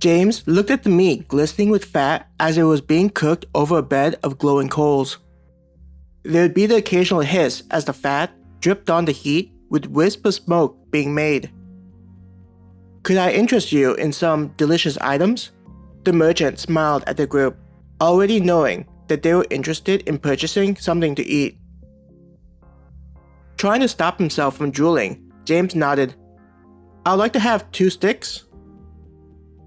James looked at the meat glistening with fat as it was being cooked over a bed of glowing coals. There would be the occasional hiss as the fat dripped on the heat with wisps of smoke being made. "Could I interest you in some delicious items?" The merchant smiled at the group, already knowing that they were interested in purchasing something to eat. Trying to stop himself from drooling, James nodded. "I'd like to have 2 sticks."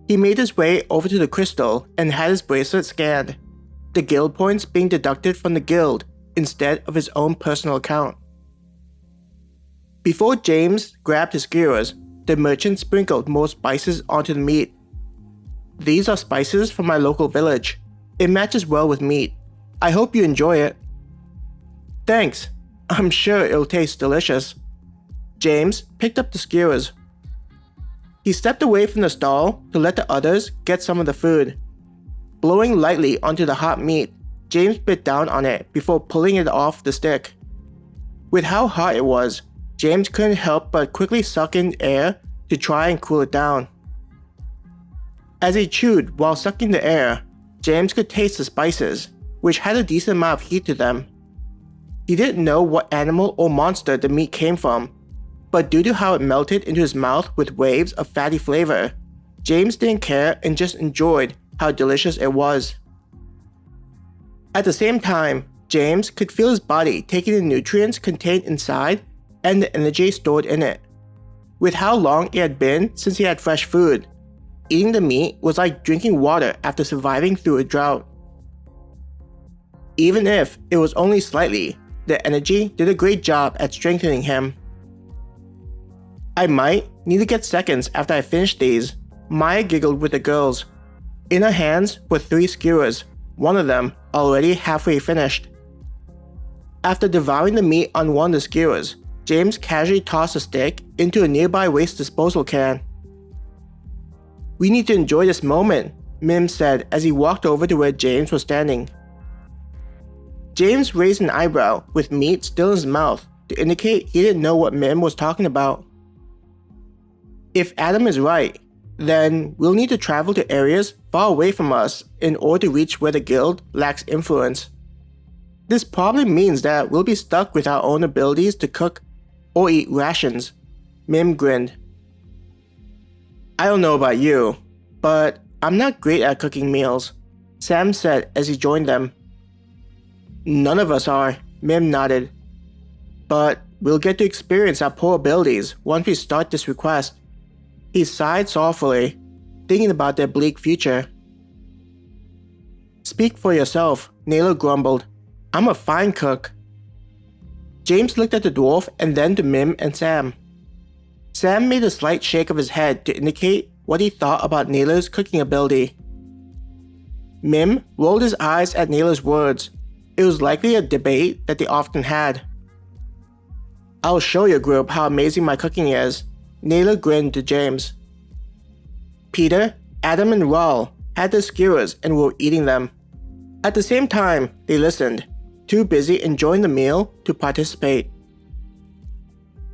He made his way over to the crystal and had his bracelet scanned, the guild points being deducted from the guild instead of his own personal account. Before James grabbed his skewers, the merchant sprinkled more spices onto the meat. "These are spices from my local village. It matches well with meat. I hope you enjoy it." "Thanks. I'm sure it'll taste delicious." James picked up the skewers. He stepped away from the stall to let the others get some of the food. Blowing lightly onto the hot meat, James bit down on it before pulling it off the stick. With how hot it was, James couldn't help but quickly suck in air to try and cool it down. As he chewed while sucking the air, James could taste the spices, which had a decent amount of heat to them. He didn't know what animal or monster the meat came from, but due to how it melted into his mouth with waves of fatty flavor, James didn't care and just enjoyed how delicious it was. At the same time, James could feel his body taking the nutrients contained inside and the energy stored in it. With how long it had been since he had fresh food, eating the meat was like drinking water after surviving through a drought. Even if it was only slightly, the energy did a great job at strengthening him. "I might need to get seconds after I finish these," Maya giggled with the girls. In her hands were 3 skewers, one of them already halfway finished. After devouring the meat on one of the skewers, James casually tossed a stick into a nearby waste disposal can. "We need to enjoy this moment," Mim said as he walked over to where James was standing. James raised an eyebrow with meat still in his mouth to indicate he didn't know what Mim was talking about. "If Adam is right, then we'll need to travel to areas far away from us in order to reach where the guild lacks influence. This probably means that we'll be stuck with our own abilities to cook or eat rations." Mim grinned. "I don't know about you, but I'm not great at cooking meals," Sam said as he joined them. "None of us are," Mim nodded. "But we'll get to experience our poor abilities once we start this request." He sighed sorrowfully, thinking about their bleak future. "Speak for yourself," Naylor grumbled. "I'm a fine cook." James looked at the dwarf and then to Mim and Sam. Sam made a slight shake of his head to indicate what he thought about Naylor's cooking ability. Mim rolled his eyes at Naylor's words. It was likely a debate that they often had. "I'll show your group how amazing my cooking is," Naylor grinned to James. Peter, Adam, and Raul had their skewers and were eating them. At the same time, they listened, too busy enjoying the meal to participate.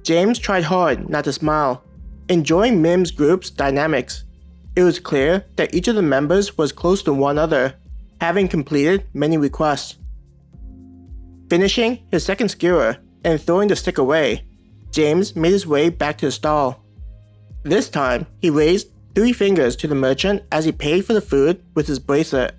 James tried hard not to smile, enjoying Mim's group's dynamics. It was clear that each of the members was close to one another, having completed many requests. Finishing his second skewer and throwing the stick away, James made his way back to the stall. This time, he raised 3 fingers to the merchant as he paid for the food with his bracelet.